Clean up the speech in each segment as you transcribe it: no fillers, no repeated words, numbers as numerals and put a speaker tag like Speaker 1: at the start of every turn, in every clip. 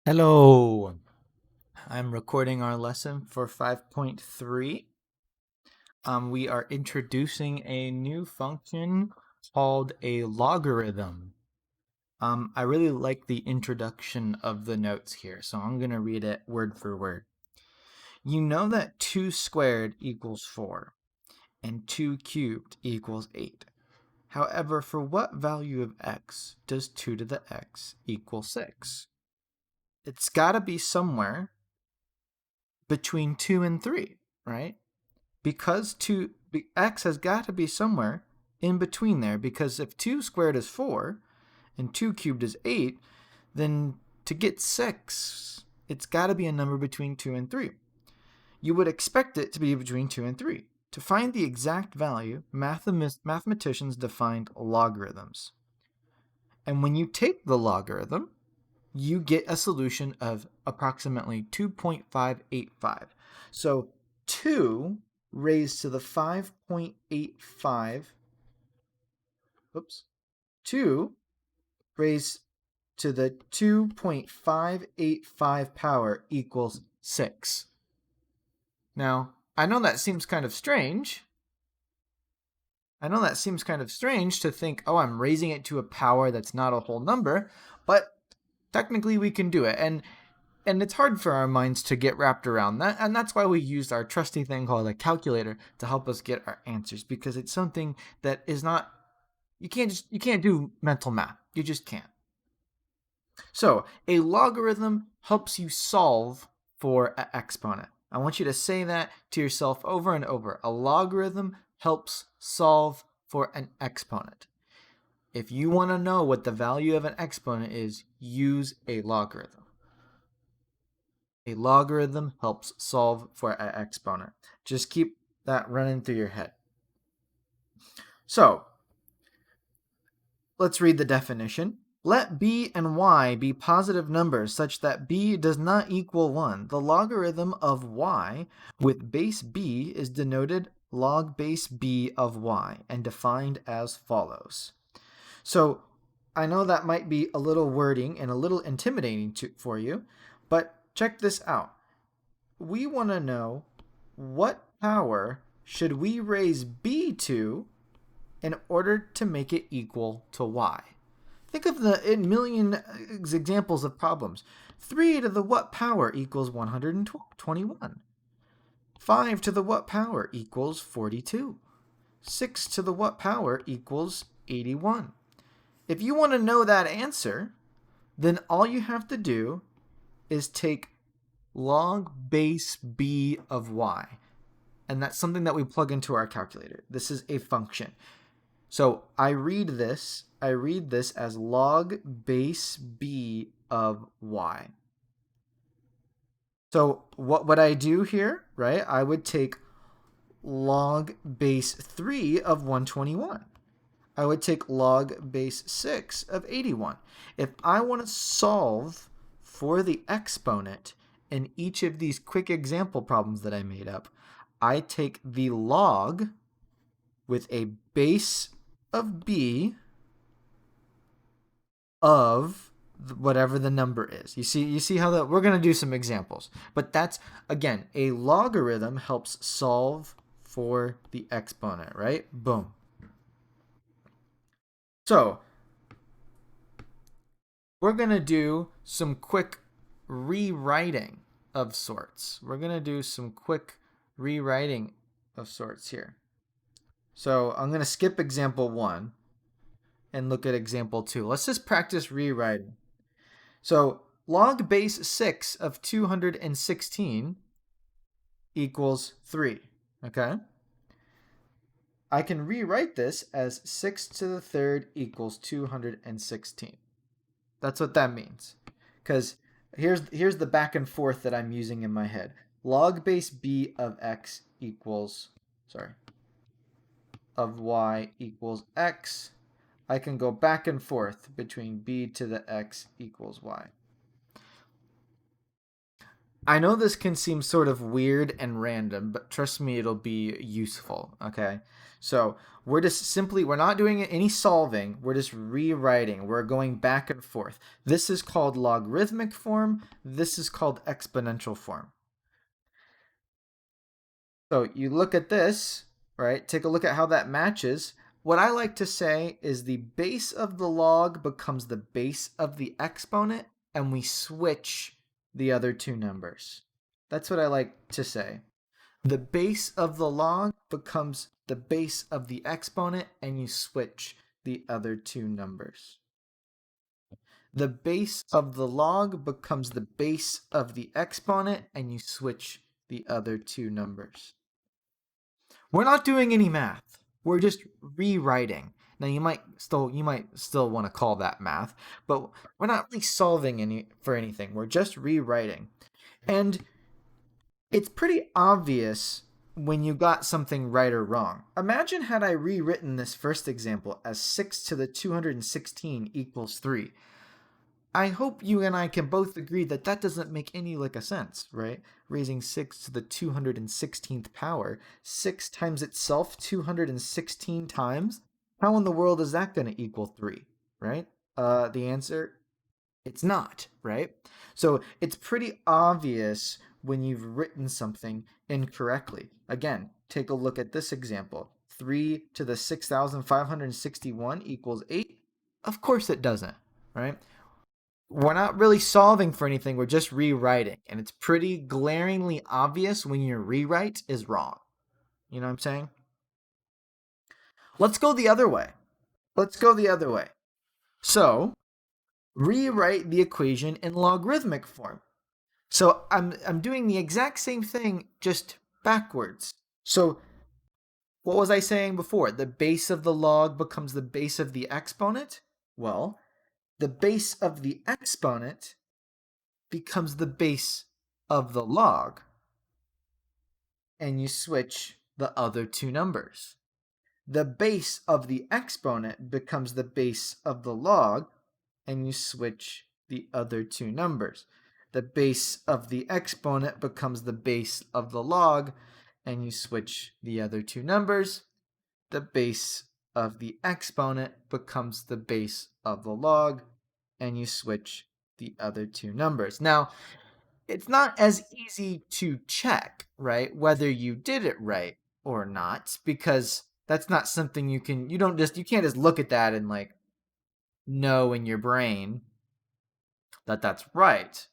Speaker 1: Hello, I'm recording our lesson for 5.3. We are introducing a new function called a logarithm. I really like the introduction of the notes here, so I'm going to read it word for word. You know that 2 squared equals 4 and 2 cubed equals 8. However, for what value of x does 2 to the x equal 6? It's got to be somewhere between 2 and 3, right? Because x has got to be somewhere in between there, because if 2 squared is 4 and 2 cubed is 8, then to get 6, it's got to be a number between 2 and 3. You would expect it to be between 2 and 3. To find the exact value, mathematicians defined logarithms. And when you take the logarithm, you get a solution of approximately 2.585. So 2 raised to the 5.85, 2 raised to the 2.585 power equals 6. Now, I know that seems kind of strange. To think, oh, I'm raising it to a power that's not a whole number, but technically we can do it. And it's hard for our minds to get wrapped around that, and that's why we used our trusty thing called a calculator to help us get our answers, because it's something that is not, you can't do mental math. You just can't. So a logarithm helps you solve for an exponent. I want you to say that to yourself over and over. A logarithm helps solve for an exponent. If you want to know what the value of an exponent is, use a logarithm. A logarithm helps solve for an exponent. Just keep that running through your head. So, let's read the definition. Let b and y be positive numbers such that b does not equal 1. The logarithm of y with base b is denoted log base b of y and defined as follows. So, I know that might be a little wording and a little intimidating for you, but check this out. We want to know what power should we raise b to in order to make it equal to y. Think of the million examples of problems. 3 to the what power equals 121. 5 to the what power equals 42. 6 to the what power equals 81. If you want to know that answer, then all you have to do is take log base b of y. And that's something that we plug into our calculator. This is a function. So I read this as log base b of y. So what would I do here, right? I would take log base 3 of 121. I would take log base 6 of 81. If I want to solve for the exponent in each of these quick example problems that I made up, I take the log with a base of b of whatever the number is. You see how that, we're going to do some examples. But that's, again, a logarithm helps solve for the exponent, right? Boom. So, we're going to do some quick rewriting of sorts. Here. So, I'm going to skip example 1 and look at example 2. Let's just practice rewriting. So, log base 6 of 216 equals 3, okay? I can rewrite this as 6 to the third equals 216. That's what that means. Because here's the back and forth that I'm using in my head. Log base b of x equals, of y equals x. I can go back and forth between b to the x equals y. I know this can seem sort of weird and random, but trust me, it'll be useful, okay? So we're not doing any solving, we're just rewriting. We're going back and forth. This is called logarithmic form, this is called exponential form. So you look at this, right? Take a look at how that matches. What I like to say is the base of the log becomes the base of the exponent, and we switch the other two numbers. That's what I like to say. The base of the log becomes the base of the exponent, and you switch the other two numbers. The base of the log becomes the base of the exponent, and you switch the other two numbers. We're not doing any math. We're just rewriting. Now you might still want to call that math, but we're not really solving for anything. We're just rewriting. And it's pretty obvious when you got something right or wrong. Imagine had I rewritten this first example as 6 to the 216 equals 3. I hope you and I can both agree that that doesn't make any lick of sense, right? Raising 6 to the 216th power, 6 times itself 216 times? How in the world is that going to equal 3, right? The answer, it's not, right? So it's pretty obvious when you've written something incorrectly. Again, take a look at this example. 3 to the 6,561 equals 8? Of course it doesn't, right? We're not really solving for anything, we're just rewriting. And it's pretty glaringly obvious when your rewrite is wrong. You know what I'm saying? Let's go the other way. So, rewrite the equation in logarithmic form. So, I'm doing the exact same thing, just backwards. So, what was I saying before? The base of the log becomes the base of the exponent? Well, the base of the exponent becomes the base of the log, and you switch the other two numbers. The base of the exponent becomes the base of the log, and you switch the other two numbers. The base of the exponent becomes the base of the log, and you switch the other two numbers. The base of the exponent becomes the base of the log, and you switch the other two numbers. Now, it's not as easy to check, right, whether you did it right or not, because that's not something you can't just look at that and like know in your brain that that's right.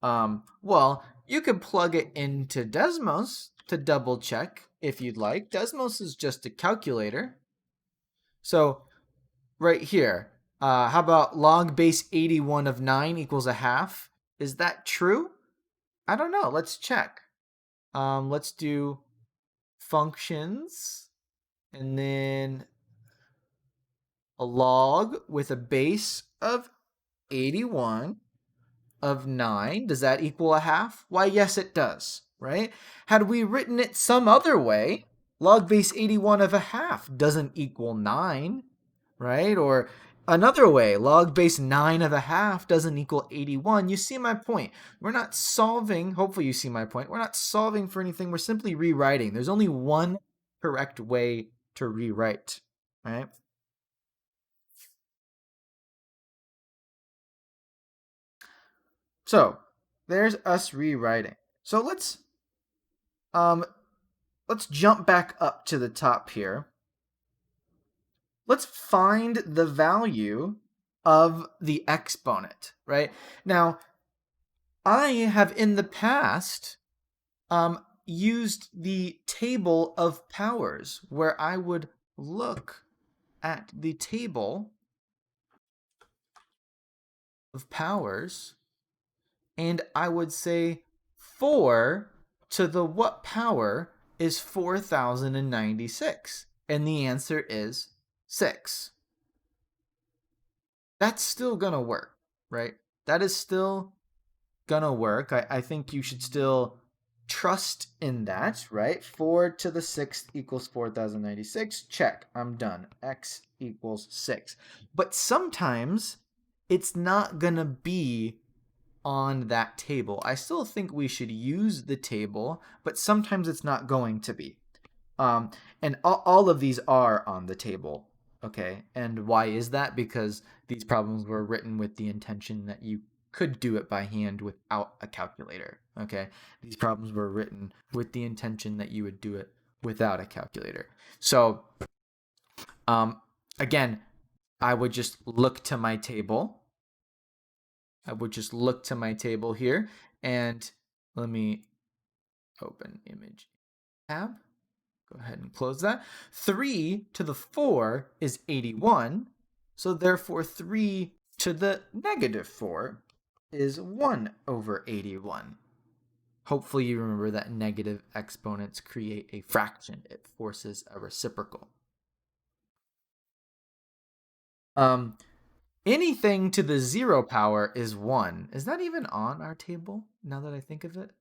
Speaker 1: Well, you could plug it into Desmos to double check if you'd like. Desmos is just a calculator. So right here, how about log base 81 of 9 equals a half? Is that true? I don't know. Let's check. Let's do functions and then a log with a base of 81 of 9. Does that equal a half? Why, yes, it does, right? Had we written it some other way, log base 81 of a half doesn't equal 9, right? Or another way, log base 9 of a half doesn't equal 81. You see my point. We're not solving, hopefully you see my point. We're not solving for anything. We're simply rewriting. There's only one correct way to rewrite, right? So, there's us rewriting. So let's jump back up to the top here. Let's find the value of the exponent, right? Now, I have in the past used the table of powers where I would look at the table of powers and I would say 4 to the what power is 4,096? And the answer is 6. That's still gonna work, right? That is still gonna work. I think you should still trust in that, right? 4 to the 6th equals 4,096. Check. I'm done. X equals 6. But sometimes it's not gonna be on that table. I still think we should use the table, but sometimes it's not going to be. And all of these are on the table, okay? And why is that? Because these problems were written with the intention that you could do it by hand without a calculator, okay? These problems were written with the intention that you would do it without a calculator. So, again, I would just look to my table. I would just look to my table here, and let me open image tab. Go ahead and close that. 3 to the 4 is 81. So therefore, 3 to the negative 4 is 1 over 81. Hopefully you remember that negative exponents create a fraction. It forces a reciprocal. Anything to the 0 power is 1. Is that even on our table, now that I think of it?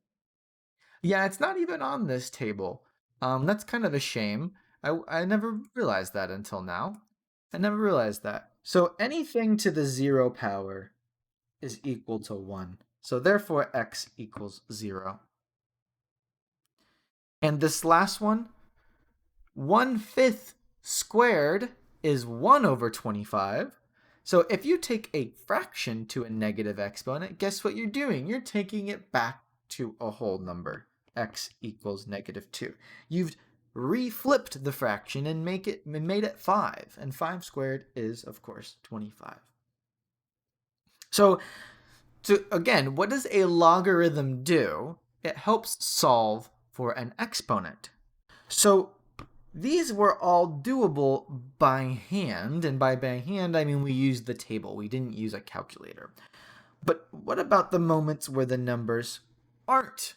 Speaker 1: Yeah, it's not even on this table. That's kind of a shame. I never realized that until now. I never realized that. So anything to the 0 power is equal to 1. So therefore x equals 0. And this last one, 1/5 squared is 1 over 25. So if you take a fraction to a negative exponent, guess what you're doing? You're taking it back to a whole number. X equals -2. You've reflipped the fraction and made it 5. And 5 squared is, of course, 25. So again, what does a logarithm do? It helps solve for an exponent. So these were all doable by hand, and by hand I mean we used the table. We didn't use a calculator. But what about the moments where the numbers aren't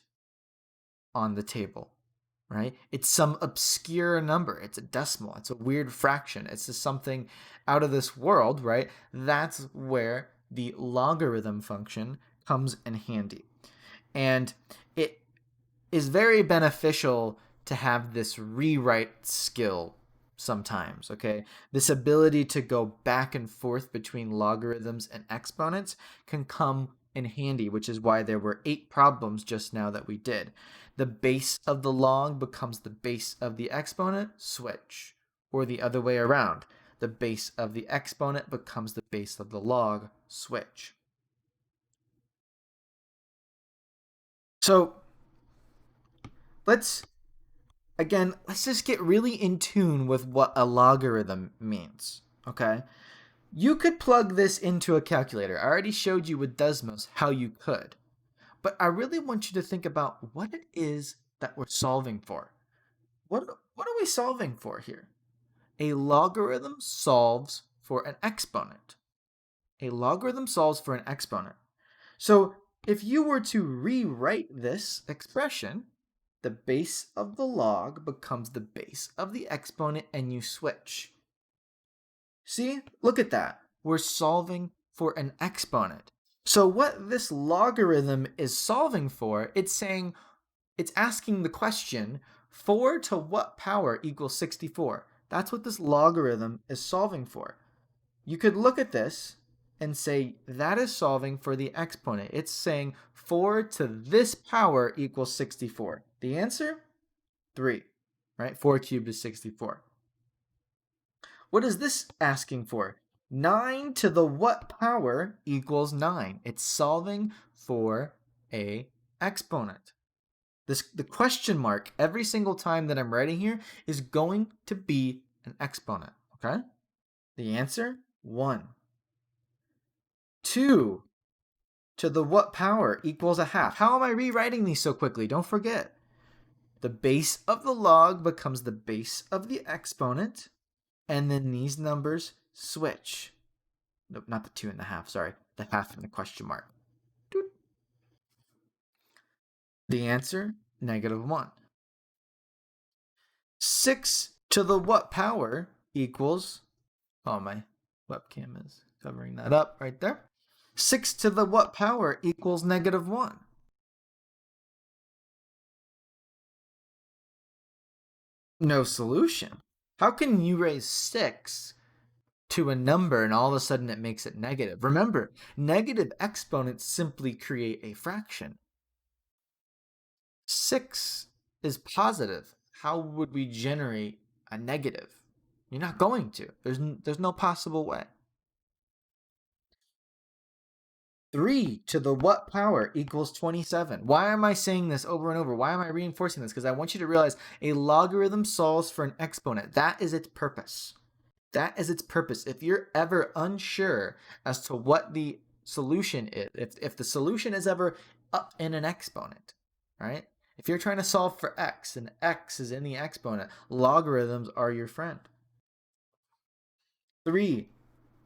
Speaker 1: on the table, right? It's some obscure number. It's a decimal. It's a weird fraction. It's just something out of this world, right? That's where the logarithm function comes in handy. And it is very beneficial to have this rewrite skill sometimes, okay? This ability to go back and forth between logarithms and exponents can come in handy, which is why there were 8 problems just now that we did. The base of the log becomes the base of the exponent, switch. Or the other way around. The base of the exponent becomes the base of the log, switch. So let's just get really in tune with what a logarithm means, okay? You could plug this into a calculator. I already showed you with Desmos how you could. But I really want you to think about what it is that we're solving for. What are we solving for here? A logarithm solves for an exponent. A logarithm solves for an exponent. So if you were to rewrite this expression, the base of the log becomes the base of the exponent and you switch. See, look at that. We're solving for an exponent. So what this logarithm is solving for, it's asking the question, 4 to what power equals 64? That's what this logarithm is solving for. You could look at this and say that is solving for the exponent. It's saying 4 to this power equals 64. The answer? 3, right? 4 cubed is 64. What is this asking for? 9 to the what power equals 9? It's solving for a exponent. The question mark every single time that I'm writing here is going to be an exponent, okay? The answer, 1. 2 to the what power equals a half. How am I rewriting these so quickly? Don't forget. The base of the log becomes the base of the exponent, and then these numbers switch. Nope, not the 2 and the half, sorry. The half and the question mark. Doot. The answer, -1. 6 to the what power equals, oh, my webcam is covering that up right there. 6 to the what power equals -1? No solution. How can you raise 6 to a number and all of a sudden it makes it negative. Remember, negative exponents simply create a fraction. 6 is positive. How would we generate a negative? You're not going to. There's no possible way. 3 to the what power equals 27? Why am I saying this over and over? Why am I reinforcing this? Because I want you to realize a logarithm solves for an exponent. That is its purpose. That is its purpose. If you're ever unsure as to what the solution is, if the solution is ever up in an exponent, right? If you're trying to solve for x and x is in the exponent, logarithms are your friend. 3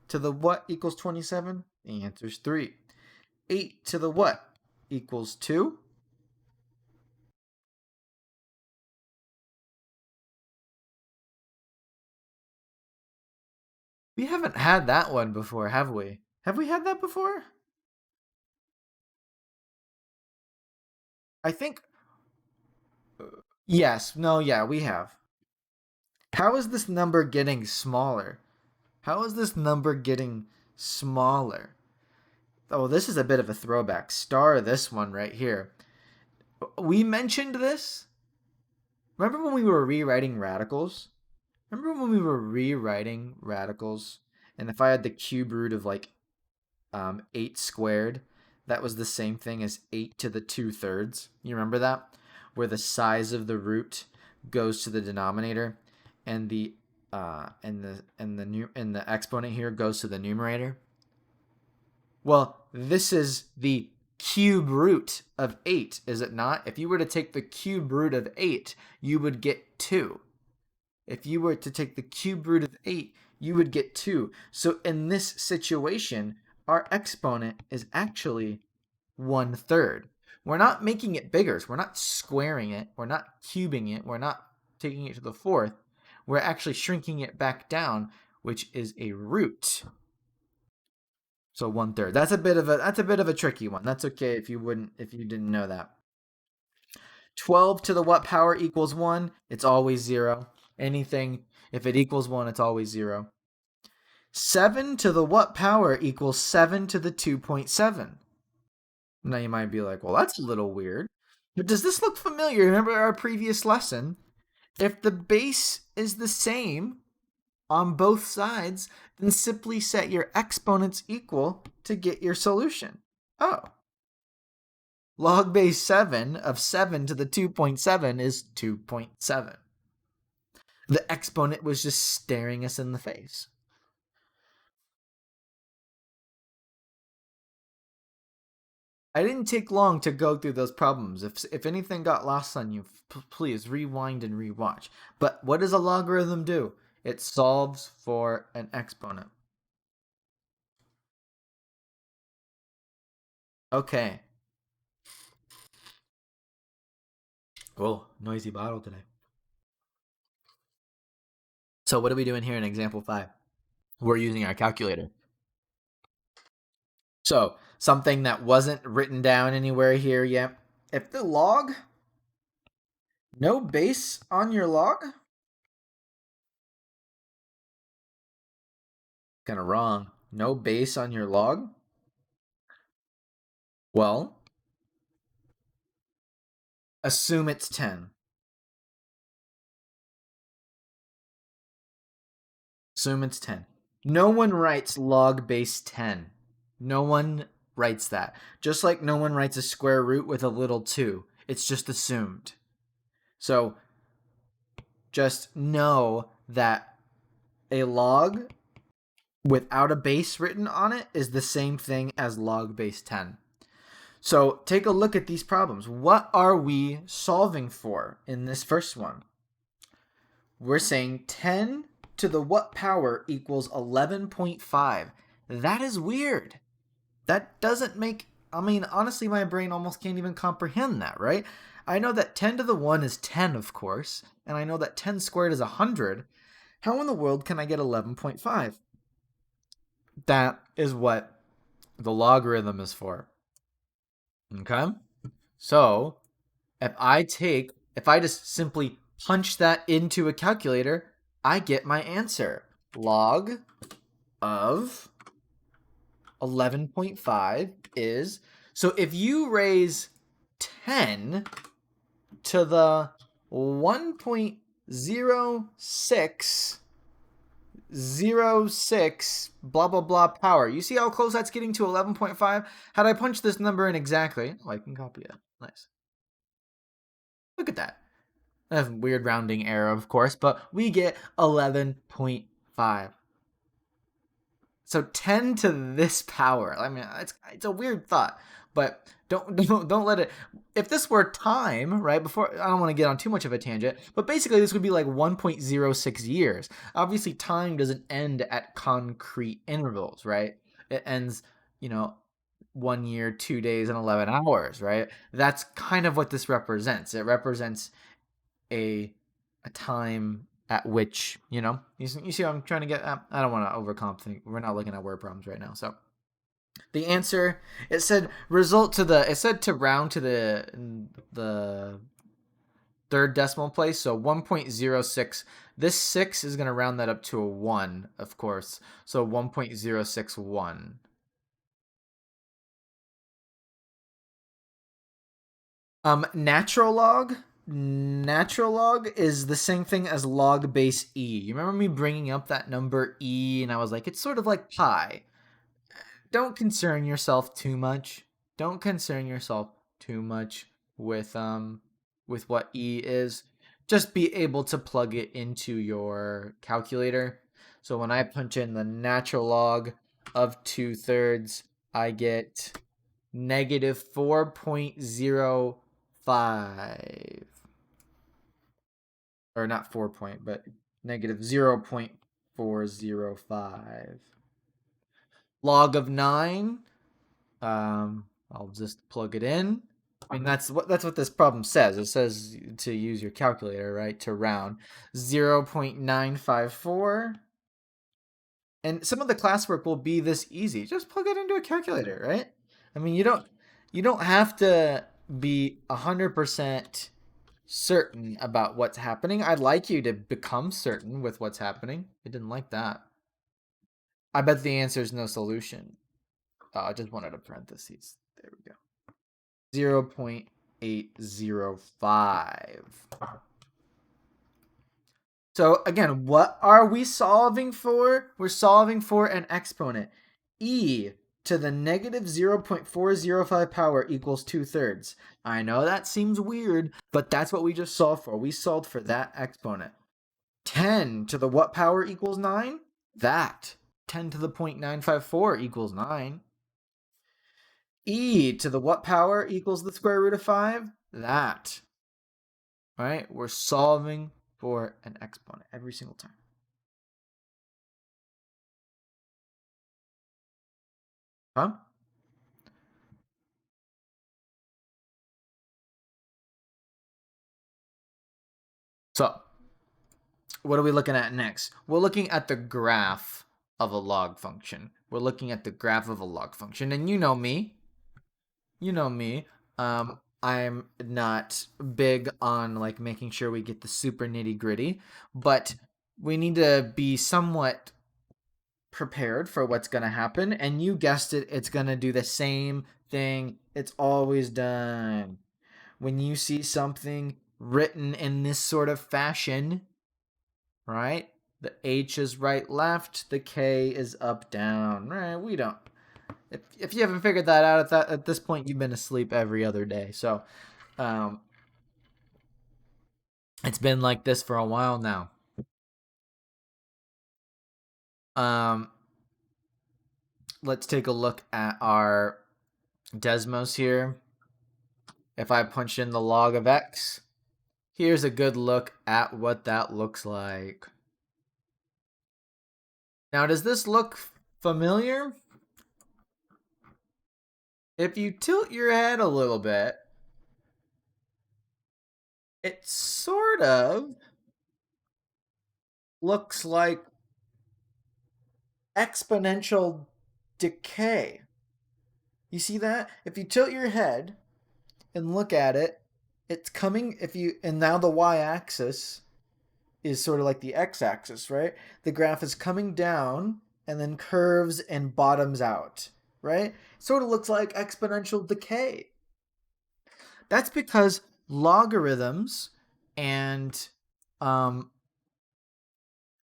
Speaker 1: to the what equals 27? The answer is 3. 8 to the what equals 2? We haven't had that one before, have we? Have we had that before? I think. Yes. No, yeah, we have. How is this number getting smaller? How is this number getting smaller? Oh, this is a bit of a throwback. Star this one right here. We mentioned this. Remember when we were rewriting radicals? And if I had the cube root of like 8 squared, that was the same thing as 8 to the 2/3. You remember that? Where the size of the root goes to the denominator and the exponent here goes to the numerator. Well, this is the cube root of 8, is it not? If you were to take the cube root of 8, you would get 2. If you were to take the cube root of 8, you would get 2. So in this situation, our exponent is actually 1/3. We're not making it bigger. So we're not squaring it. We're not cubing it. We're not taking it to the 4th. We're actually shrinking it back down, which is a root. So 1/3. That's a bit of a tricky one. That's okay if you didn't know that. 12 to the what power equals 1? It's always 0. Anything, if it equals 1, it's always 0. 7 to the what power equals 7 to the 2.7? Now you might be like, well, that's a little weird. But does this look familiar? Remember our previous lesson? If the base is the same on both sides, then simply set your exponents equal to get your solution. Oh. Log base 7 of 7 to the 2.7 is 2.7. The exponent was just staring us in the face. I didn't take long to go through those problems. If anything got lost on you, please rewind and rewatch. But what does a logarithm do? It solves for an exponent. Okay. Oh, noisy bottle today. So what are we doing here in example 5? We're using our calculator. So something that wasn't written down anywhere here yet. If the log, no base on your log? Kind of wrong. No base on your log? Well, assume it's 10. Assume it's 10. No one writes log base 10. No one writes that. Just like no one writes a square root with a little 2. It's just assumed. So just know that a log without a base written on it is the same thing as log base 10. So take a look at these problems. What are we solving for in this first one? We're saying 10 to the what power equals 11.5. That is weird. That doesn't make, honestly, my brain almost can't even comprehend that, right? I know that 10 to the 1 is 10, of course, and I know that 10 squared is 100. How in the world can I get 11.5? That is what the logarithm is for. Okay? So, if I just simply punch that into a calculator, I get my answer. Log of 11.5 is, so if you raise 10 to the 1.0606 blah blah blah power. You see how close that's getting to 11.5? Had I punched this number in exactly, oh, I can copy it. Nice. Look at that. That's weird rounding error, of course, but we get 11.5. So 10 to this power. I mean, it's a weird thought, but don't let it. If this were time, right? Before, I don't want to get on too much of a tangent, but basically this would be like 1.06 years. Obviously, time doesn't end at concrete intervals, right? It ends, 1 year, 2 days, and 11 hours, right? That's kind of what this represents. It represents a time at which, you see what I'm trying to get at? I don't want to overcomplicate. We're not looking at word problems right now. So the answer, it said to round to the third decimal place. So 1.06. This 6 is going to round that up to a 1, of course. So 1.061. Natural log. Natural log is the same thing as log base e. You remember me bringing up that number e, and I was like, it's sort of like pi. Don't concern yourself too much. Don't concern yourself too much with what e is. Just be able to plug it into your calculator. So when I punch in the natural log of 2/3, I get negative 4.05. Or not 4 point, but negative 0.405. Log of 9, I'll just plug it in. I mean, that's what this problem says. It says to use your calculator, right, to round. 0.954. And some of the classwork will be this easy. Just plug it into a calculator, right? I mean, you don't have to be 100% certain about what's happening. I'd like you to become certain with what's happening. I didn't like that. I bet the answer is no solution. I just wanted a parentheses. There we go. 0.805. So again, what are we solving for? We're solving for an exponent. E to the negative 0.405 power equals 2/3. I know that seems weird, but that's what we just solved for. We solved for that exponent. 10 to the what power equals 9? That. 10 to the 0.954 equals 9. E to the what power equals the square root of 5? That. All right, we're solving for an exponent every single time. Huh? So, what are we looking at next? We're looking at the graph of a log function. We're looking at the graph of a log function. And you know me. I'm not big on like making sure we get the super nitty gritty, but we need to be somewhat prepared for what's going to happen. And you guessed it, it's going to do the same thing it's always done. When you see something written in this sort of fashion, right? The H is right, left. The K is up, down. Right? We don't. If you haven't figured that out at this point, you've been asleep every other day. So, it's been like this for a while now. Let's take a look at our Desmos here. If I punch in the log of x, here's a good look at what that looks like. Now, does this look familiar? If you tilt your head a little bit, it sort of looks like exponential decay. You see that? If you tilt your head and look at it, it's coming, and now the y-axis is sort of like the x-axis, right? The graph is coming down and then curves and bottoms out, right? Sort of looks like exponential decay. That's because logarithms and um,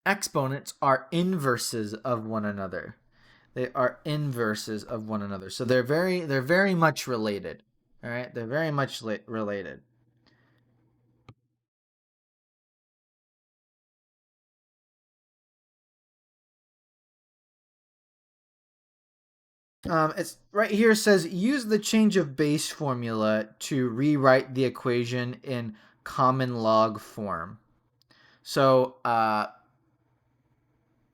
Speaker 1: exponents are inverses of one another. They are inverses of one another. So they're very much related. All right? They're very much related. It's right here says use the change of base formula to rewrite the equation in common log form. So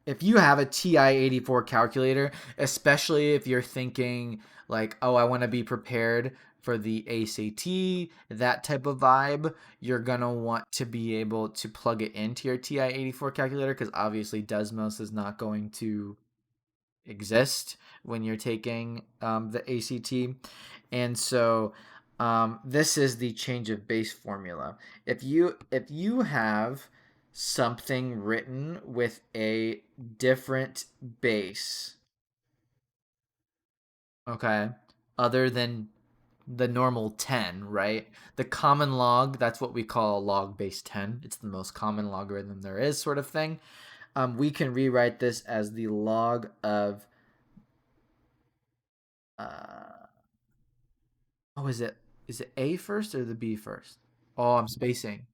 Speaker 1: if you have a TI-84 calculator, especially if you're thinking like, oh, I want to be prepared for the ACT, that type of vibe, you're going to want to be able to plug it into your TI-84 calculator because obviously Desmos is not going to exist when you're taking the ACT. And so this is the change of base formula. If you have something written with a different base, okay, other than the normal 10, right? The common log, that's what we call log base 10. It's the most common logarithm there is, sort of thing. We can rewrite this as the log of uh, oh, is it A first or the B first? Oh, I'm spacing.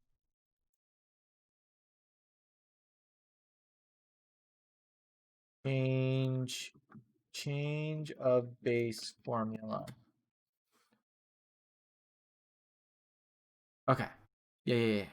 Speaker 1: Change change of base formula. Okay. Yeah, yeah, yeah.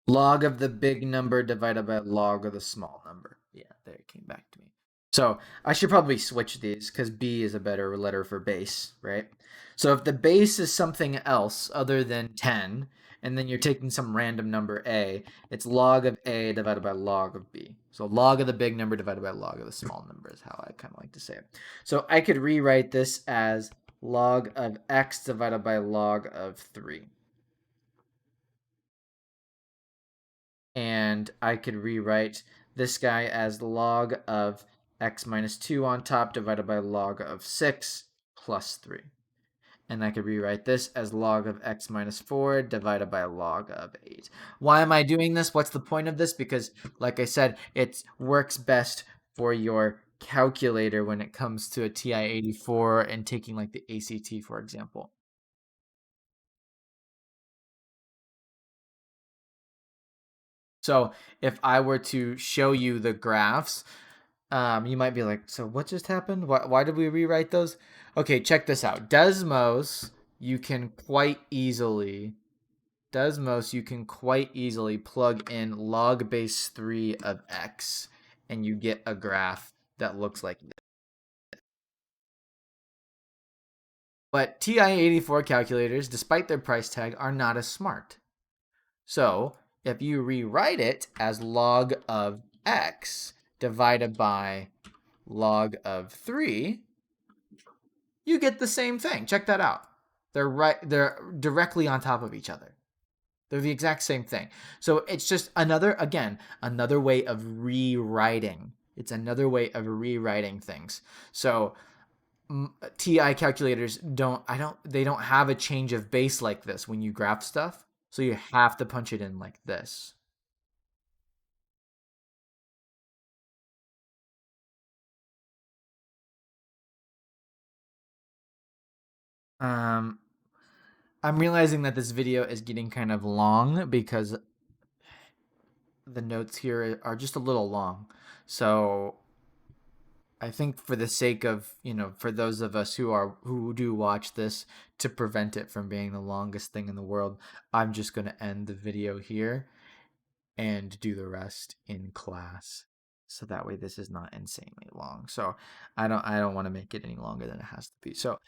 Speaker 1: Log of the big number divided by log of the small number. Yeah, there it came back to me. So I should probably switch these because B is a better letter for base, right? So if the base is something else other than 10, and then you're taking some random number A, it's log of A divided by log of B. So log of the big number divided by log of the small number is how I kind of like to say it. So I could rewrite this as log of X divided by log of 3. And I could rewrite this guy as log of x minus 2 on top divided by log of 6 plus 3. And I could rewrite this as log of x minus 4 divided by log of 8. Why am I doing this? What's the point of this? Because, like I said, it works best for your calculator when it comes to a TI-84 and taking like the ACT, for example. So if I were to show you the graphs, you might be like, so what just happened? Why did we rewrite those? Okay, check this out. You can quite easily Desmos, you can quite easily plug in log base 3 of x, and you get a graph that looks like this. But TI-84 calculators, despite their price tag, are not as smart. So if you rewrite it as log of x divided by log of 3, you get the same thing. Check that out. They're directly on top of each other. They're the exact same thing. So it's just another way of rewriting. It's another way of rewriting things. So TI calculators they don't have a change of base like this when you graph stuff. So you have to punch it in like this. Um, I'm realizing that this video is getting kind of long because the notes here are just a little long. So I think for the sake of, for those of us who do watch this to prevent it from being the longest thing in the world, I'm just going to end the video here and do the rest in class. So that way this is not insanely long. So I don't want to make it any longer than it has to be. So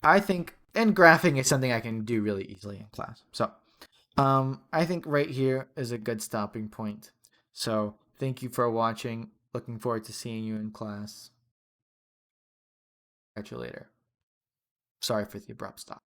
Speaker 1: I think and graphing is something I can do really easily in class. So I think right here is a good stopping point. So thank you for watching. Looking forward to seeing you in class. Catch you later. Sorry for the abrupt stop.